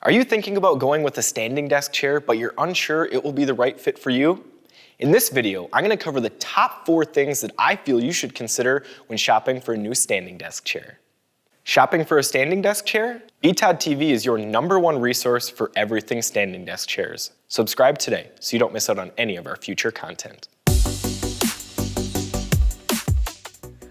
Are you thinking about going with a standing desk chair, but you're unsure it will be the right fit for you? In this video, I'm going to cover the top 4 things that I feel you should consider when shopping for a new standing desk chair. Shopping for a standing desk chair? BTOD TV is your #1 resource for everything standing desk chairs. Subscribe today so you don't miss out on any of our future content.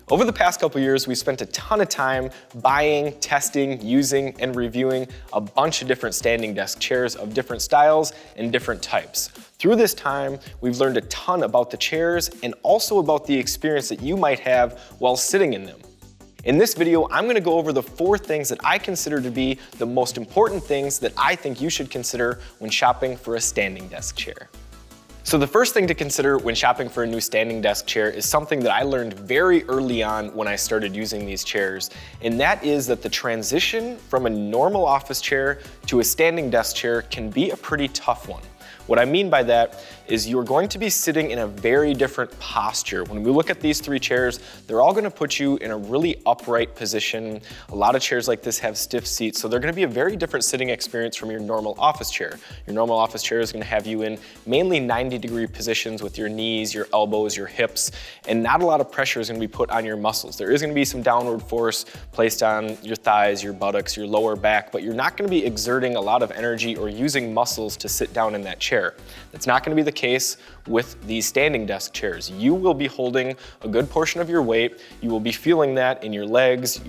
Over the past couple years, we spent a ton of time buying, testing, using, and reviewing a bunch of different standing desk chairs of different styles and different types. Through this time, we've learned a ton about the chairs and also about the experience that you might have while sitting in them. In this video, I'm gonna go over the 4 things that I consider to be the most important things that I think you should consider when shopping for a standing desk chair. So the first thing to consider when shopping for a new standing desk chair is something that I learned very early on when I started using these chairs, and that is that the transition from a normal office chair to a standing desk chair can be a pretty tough one. What I mean by that is you're going to be sitting in a very different posture. When we look at these 3 chairs, they're all gonna put you in a really upright position. A lot of chairs like this have stiff seats, so they're gonna be a very different sitting experience from your normal office chair. Your normal office chair is gonna have you in mainly 90-degree positions with your knees, your elbows, your hips, and not a lot of pressure is gonna be put on your muscles. There is gonna be some downward force placed on your thighs, your buttocks, your lower back, but you're not gonna be exerting a lot of energy or using muscles to sit down in that chair. That's not gonna be the case with these standing desk chairs. You will be holding a good portion of your weight. You will be feeling that in your legs,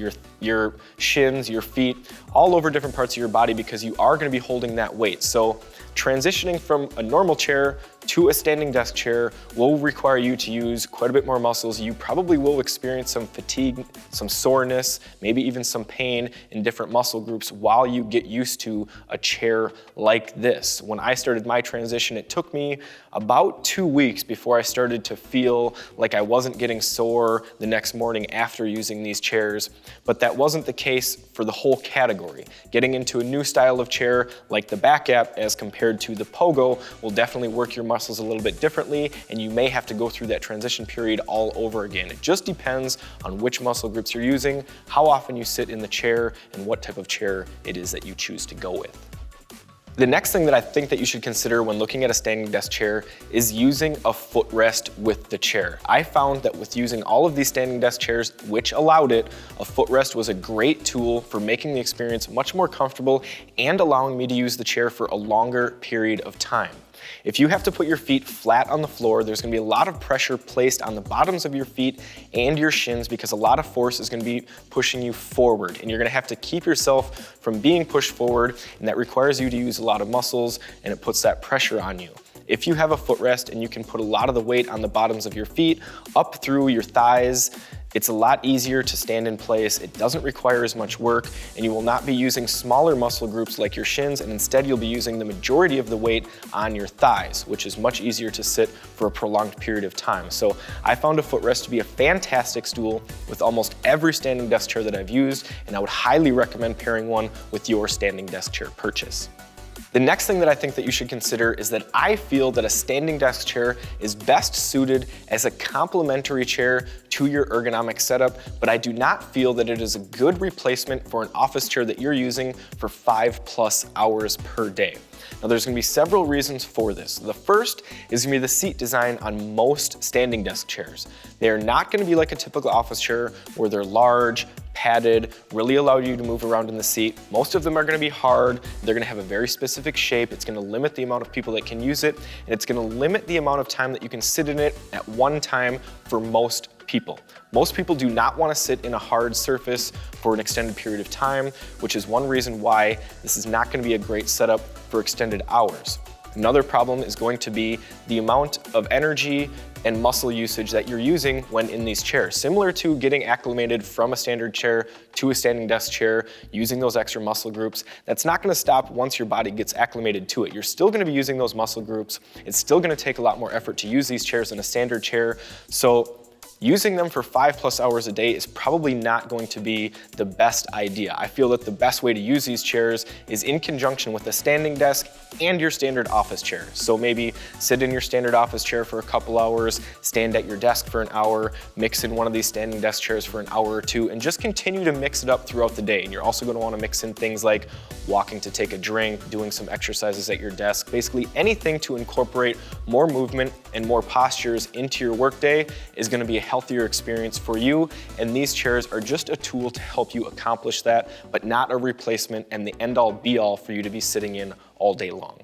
your shins, your feet, all over different parts of your body because you are gonna be holding that weight. So transitioning from a normal chair to a standing desk chair will require you to use quite a bit more muscles. You probably will experience some fatigue, some soreness, maybe even some pain in different muscle groups while you get used to a chair like this. When I started my transition, it took me about 2 weeks before I started to feel like I wasn't getting sore the next morning after using these chairs, but that wasn't the case for the whole category. Getting into a new style of chair like the back app as compared to the pogo will definitely work your muscles a little bit differently, and you may have to go through that transition period all over again. It just depends on which muscle groups you're using, how often you sit in the chair, and what type of chair it is that you choose to go with. The next thing that I think that you should consider when looking at a standing desk chair is using a footrest with the chair. I found that with using all of these standing desk chairs, which allowed it, a footrest was a great tool for making the experience much more comfortable and allowing me to use the chair for a longer period of time. If you have to put your feet flat on the floor, there's gonna be a lot of pressure placed on the bottoms of your feet and your shins because a lot of force is gonna be pushing you forward, and you're gonna have to keep yourself from being pushed forward, and that requires you to use a lot of muscles, and it puts that pressure on you. If you have a footrest and you can put a lot of the weight on the bottoms of your feet up through your thighs, it's a lot easier to stand in place. It doesn't require as much work, and you will not be using smaller muscle groups like your shins, and instead you'll be using the majority of the weight on your thighs, which is much easier to sit for a prolonged period of time. So I found a footrest to be a fantastic tool with almost every standing desk chair that I've used, and I would highly recommend pairing one with your standing desk chair purchase. The next thing that I think that you should consider is that I feel that a standing desk chair is best suited as a complementary chair to your ergonomic setup, but I do not feel that it is a good replacement for an office chair that you're using for 5+ hours per day. Now there's gonna be several reasons for this. The first is gonna be the seat design on most standing desk chairs. They are not gonna be like a typical office chair where they're large, padded, really allow you to move around in the seat. Most of them are gonna be hard. They're gonna have a very specific shape. It's gonna limit the amount of people that can use it, and it's gonna limit the amount of time that you can sit in it at one time for most people. Most people do not want to sit in a hard surface for an extended period of time, which is one reason why this is not going to be a great setup for extended hours. Another problem is going to be the amount of energy and muscle usage that you're using when in these chairs. Similar to getting acclimated from a standard chair to a standing desk chair, using those extra muscle groups, that's not gonna stop once your body gets acclimated to it. You're still gonna be using those muscle groups. It's still gonna take a lot more effort to use these chairs than a standard chair. So using them for 5+ hours a day is probably not going to be the best idea. I feel that the best way to use these chairs is in conjunction with a standing desk and your standard office chair. So maybe sit in your standard office chair for a couple hours, stand at your desk for an hour, mix in one of these standing desk chairs for an hour or two, and just continue to mix it up throughout the day. And you're also gonna wanna mix in things like walking to take a drink, doing some exercises at your desk, basically anything to incorporate more movement and more postures into your workday is gonna be a healthier experience for you, and these chairs are just a tool to help you accomplish that, but not a replacement and the end-all be-all for you to be sitting in all day long.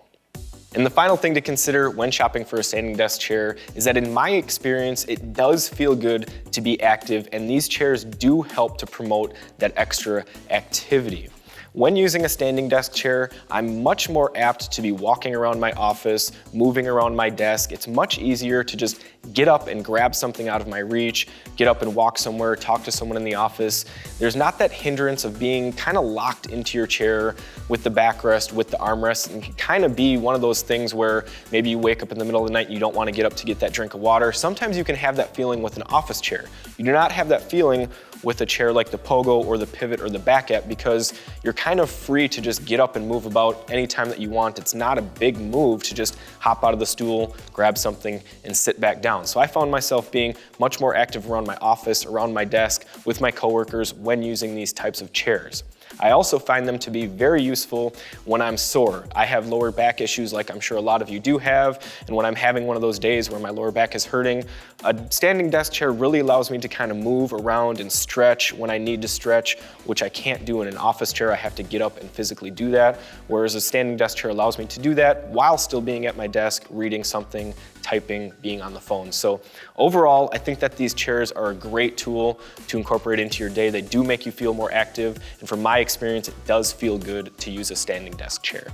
And the final thing to consider when shopping for a standing desk chair is that in my experience, it does feel good to be active, and these chairs do help to promote that extra activity. When using a standing desk chair, I'm much more apt to be walking around my office, moving around my desk. It's much easier to just get up and grab something out of my reach, get up and walk somewhere, talk to someone in the office. There's not that hindrance of being kind of locked into your chair with the backrest, with the armrest, and can kind of be one of those things where maybe you wake up in the middle of the night and you don't want to get up to get that drink of water. Sometimes you can have that feeling with an office chair. You do not have that feeling with a chair like the Pogo or the Pivot or the Back-Up because you're kind of free to just get up and move about anytime that you want. It's not a big move to just hop out of the stool, grab something, and sit back down. So I found myself being much more active around my office, around my desk, with my coworkers when using these types of chairs. I also find them to be very useful when I'm sore. I have lower back issues like I'm sure a lot of you do have, and when I'm having one of those days where my lower back is hurting, a standing desk chair really allows me to kind of move around and stretch when I need to stretch, which I can't do in an office chair. I have to get up and physically do that, whereas a standing desk chair allows me to do that while still being at my desk, reading something, typing, being on the phone. So overall, I think that these chairs are a great tool to incorporate into your day. They do make you feel more active, and from my experience, it does feel good to use a standing desk chair.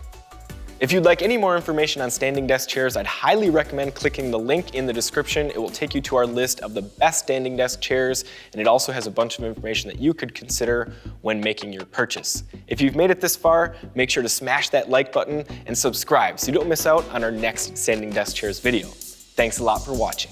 If you'd like any more information on standing desk chairs, I'd highly recommend clicking the link in the description. It will take you to our list of the best standing desk chairs, and it also has a bunch of information that you could consider when making your purchase. If you've made it this far, make sure to smash that like button and subscribe so you don't miss out on our next standing desk chairs video. Thanks a lot for watching.